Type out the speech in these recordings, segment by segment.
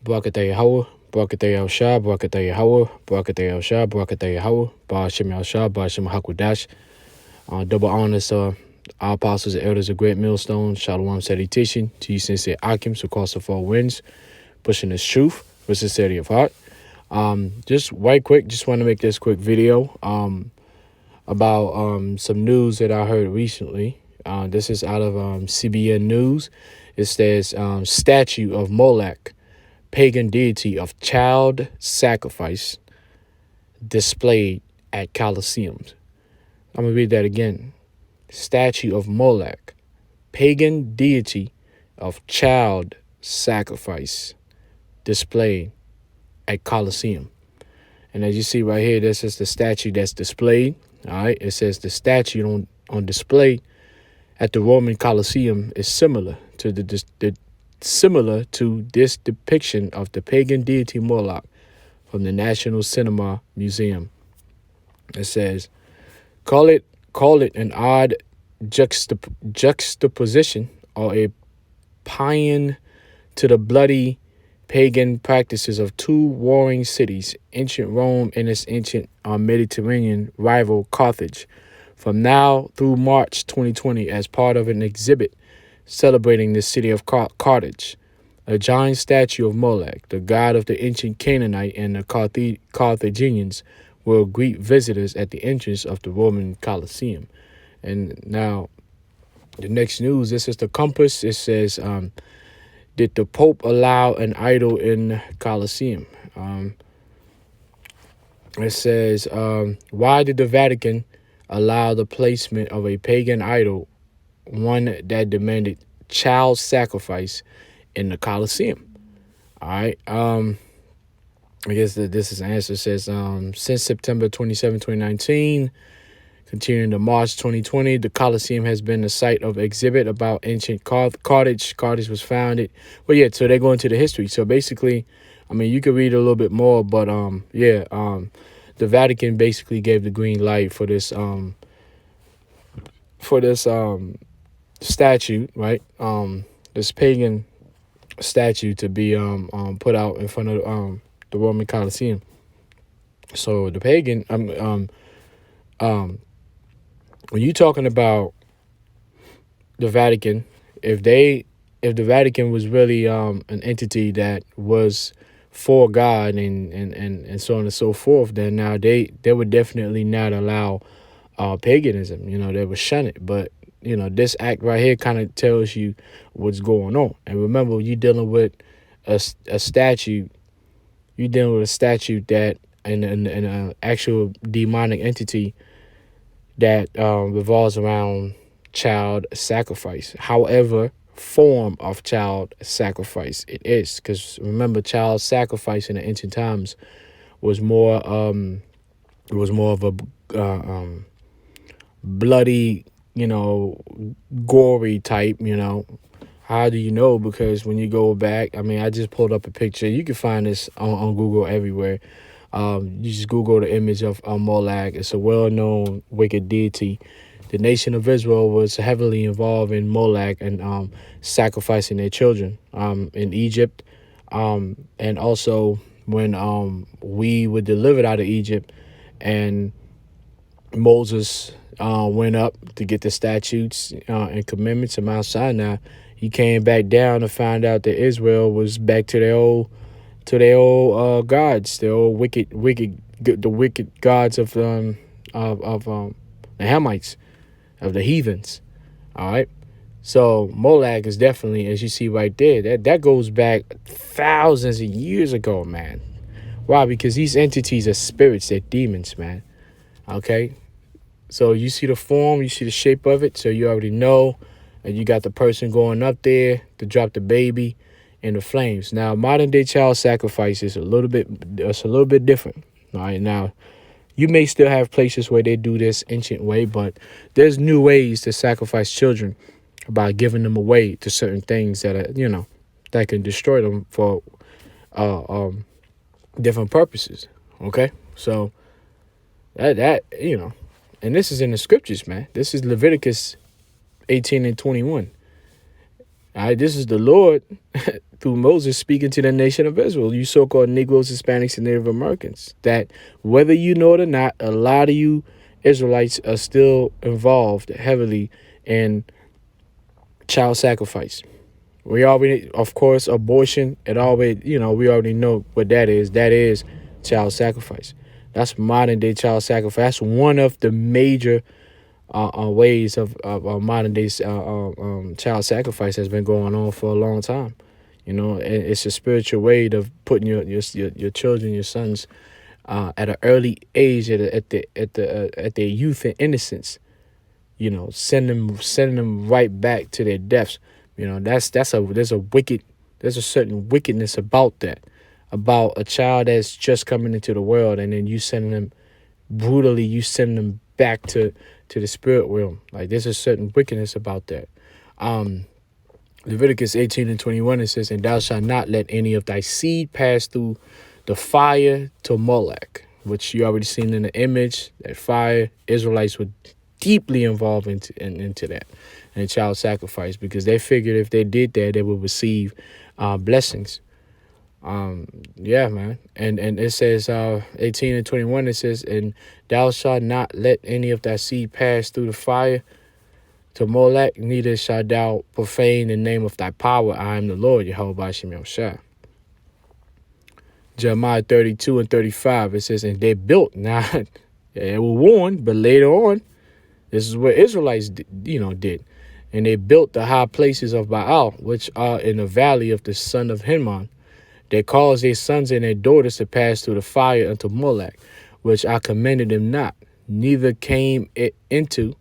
Barakatah Yahweh, Barakatah Yahushua, Barakatah Yahweh, Barakatah Yahushua, Barakatah Yahweh, Ba'ashem Yahushua, Ba'ashem Hakudash. Double honors to our apostles and elders of Great Millstone, Shalom salutation to you, sincere Akims who cross the four winds, pushing this truth with sincerity of heart. Just right quick, just want to make this quick video about some news that I heard recently. This is out of CBN News. It says statue of Molech, pagan deity of child sacrifice, displayed at Colosseums. I'm going to read that again. Statue of Molech, pagan deity of child sacrifice, displayed at Colosseum. And as you see right here, this is the statue that's displayed. All right. It says the statue on display at the Roman Colosseum is similar to this depiction of the pagan deity Moloch from the National Cinema Museum. It says, call it an odd juxtaposition or a paean to the bloody pagan practices of two warring cities, ancient Rome and its ancient Mediterranean rival Carthage, from now through March 2020 as part of an exhibit celebrating the city of Carthage. A giant statue of Molech, the god of the ancient Canaanite and the Carthaginians, will greet visitors at the entrance of the Roman Colosseum. And now, the next news, this is the Compass. It says, did the Pope allow an idol in Colosseum? It says, why did the Vatican allow the placement of a pagan idol, one that demanded child sacrifice, in the Colosseum? All right. I guess that this is an answer. It says, since September 27, 2019, continuing to March 2020, the Colosseum has been the site of exhibit about ancient Carthage. Carthage was founded. Well, yeah, so they go into the history. So basically, I mean, you could read a little bit more, but the Vatican basically gave the green light for this statue, right? This pagan statue to be put out in front of the Roman Colosseum. So the pagan, when you're talking about the Vatican, if the Vatican was really an entity that was for God and so on and so forth, then now they would definitely not allow paganism. You know, they would shun it. But you know, this act right here kind of tells you what's going on. And remember, you're dealing with a statue. You're dealing with a statue that an actual demonic entity that revolves around child sacrifice. However, form of child sacrifice it is, because remember, child sacrifice in the ancient times was more of a bloody, you know, gory type. You know, how do you know? Because when you go back, I mean, I just pulled up a picture. You can find this on Google everywhere. You just Google the image of Molech. It's a well-known wicked deity. The nation of Israel was heavily involved in Molech and sacrificing their children in Egypt. And also when we were delivered out of Egypt and Moses went up to get the statutes and commandments of Mount Sinai, he came back down and found out that Israel was back to their old gods, their old wicked gods of the Hamites, of the heathens. All right. So Molech is definitely, as you see right there, that goes back thousands of years ago, man. Why? Because these entities are spirits, they're demons, man. Okay. So you see the form, you see the shape of it, so you already know. And you got the person going up there to drop the baby in the flames. Now, modern day child sacrifice is a little bit different. All right. Now, you may still have places where they do this ancient way, but there's new ways to sacrifice children by giving them away to certain things that are, you know, that can destroy them for different purposes. Okay. So that you know, and this is in the scriptures, man. This is Leviticus 18 and 21. All right, this is the Lord through Moses speaking to the nation of Israel, you so-called Negroes, Hispanics, and Native Americans, that whether you know it or not, a lot of you Israelites are still involved heavily in child sacrifice. We already, of course, abortion, it always, we already know what that is. That is child sacrifice. That's modern day child sacrifice. That's one of the major ways of modern day child sacrifice has been going on for a long time. It's a spiritual way of putting your children, your sons, at an early age, at their youth and innocence. Sending them right back to their deaths. There's a certain wickedness about that, about a child that's just coming into the world, and then you sending them brutally, you send them back to the spirit realm. Like, there's a certain wickedness about that. Leviticus 18:21, it says, "And thou shalt not let any of thy seed pass through the fire to Molech," which you already seen in the image. That fire, Israelites were deeply involved into that and child sacrifice, because they figured if they did that, they would receive blessings. Yeah, man. And it says 18:21, it says, "And thou shalt not let any of thy seed pass through the fire to Molech, neither shalt thou profane the name of thy power. I am the Lord, Yahweh Bashim Yahushua." Jeremiah 32:35, it says, "And they built," now they were warned, but later on, this is what Israelites did. "And they built the high places of Baal, which are in the valley of the son of Hinnom. They caused their sons and their daughters to pass through the fire unto Molech, which I commanded them not. Neither came it into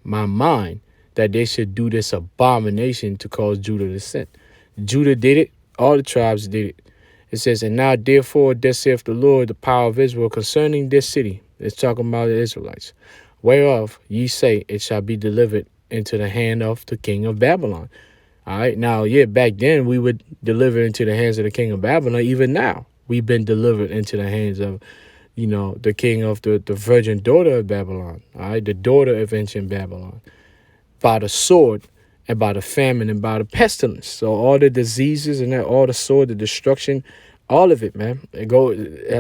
my mind that they should do this abomination to cause Judah to sin." Judah did it. All the tribes did it. It says, "And now therefore, thus saith the Lord, the power of Israel, concerning this city." It's talking about the Israelites. "Whereof ye say, it shall be delivered into the hand of the king of Babylon." All right. Now, yeah, back then we would deliver into the hands of the king of Babylon. Even now, we've been delivered into the hands of, the king of the virgin daughter of Babylon. All right. The daughter of ancient Babylon, by the sword and by the famine and by the pestilence. So all the diseases and all the sword, the destruction, all of it, man. A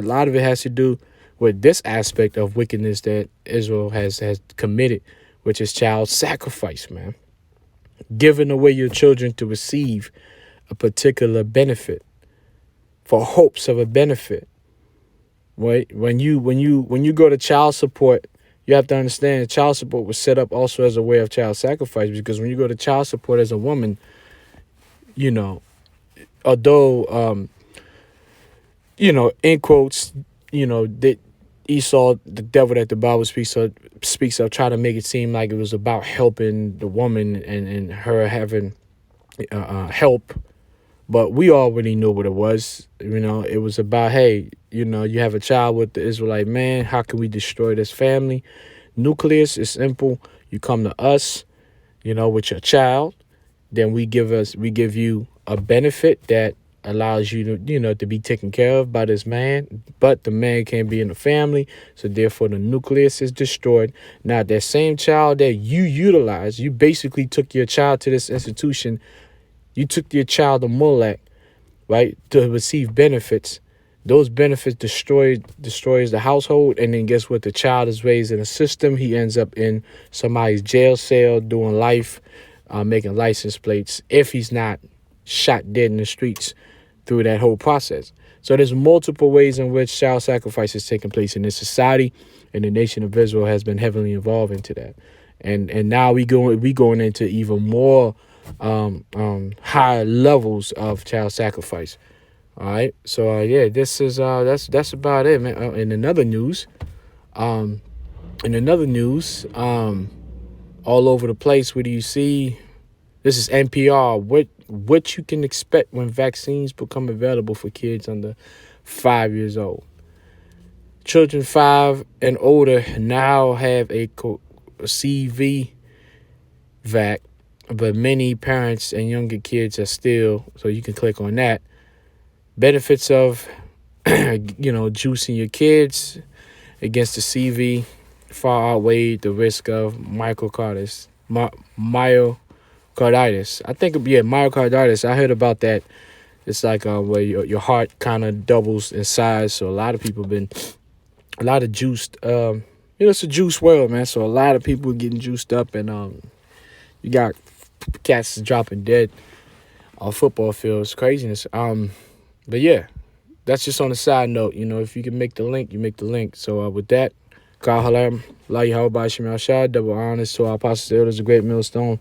lot of it has to do with this aspect of wickedness that Israel has committed, which is child sacrifice, man. Giving away your children to receive a particular benefit, for hopes of a benefit. Right? When you go to child support, you have to understand child support was set up also as a way of child sacrifice, because when you go to child support as a woman, although in quotes, that Esau, the devil that the Bible speaks of, try to make it seem like it was about helping the woman and her having help. But we already knew what it was. It was about, hey, you have a child with the Israelite man. How can we destroy this family? Nucleus is simple. You come to us, with your child. Then we give you a benefit that allows you to, to be taken care of by this man. But the man can't be in the family. So therefore, the nucleus is destroyed. Now, that same child that you utilize, you basically took your child to this institution. You took your child to Molech, right, to receive benefits. Those benefits destroys the household, and then guess what? The child is raised in a system. He ends up in somebody's jail cell doing life, making license plates, if he's not shot dead in the streets through that whole process. So there's multiple ways in which child sacrifice is taking place in this society, and the nation of Israel has been heavily involved into that. And now we going into even more higher levels of child sacrifice. All right. So yeah, this is that's about it, man. In another news, all over the place, what do you see? This is NPR. What you can expect when vaccines become available for kids under 5 years old. Children 5 and older now have a CV vac, but many parents and younger kids are still, so you can click on that. Benefits of, juicing your kids against the CV far outweigh the risk of myocarditis myocarditis. I think, yeah, myocarditis. I heard about that. It's like where your heart kind of doubles in size. So a lot of people been a lot of juiced. It's a juice world, man. So a lot of people getting juiced up, and you got cats dropping dead on football fields. Craziness. But yeah, that's just on the side note. If you can make the link, you make the link. So with that, God halam, la Yahweh Shemel Shah, double honors to our apostles, elders, a great millstone.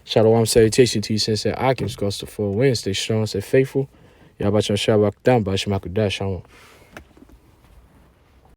Shalom, salutation to you, since I can cross the 4 winds. Stay strong, stay faithful. Yahweh Shem Shabbat Dam, Bashmakudash. Shalom.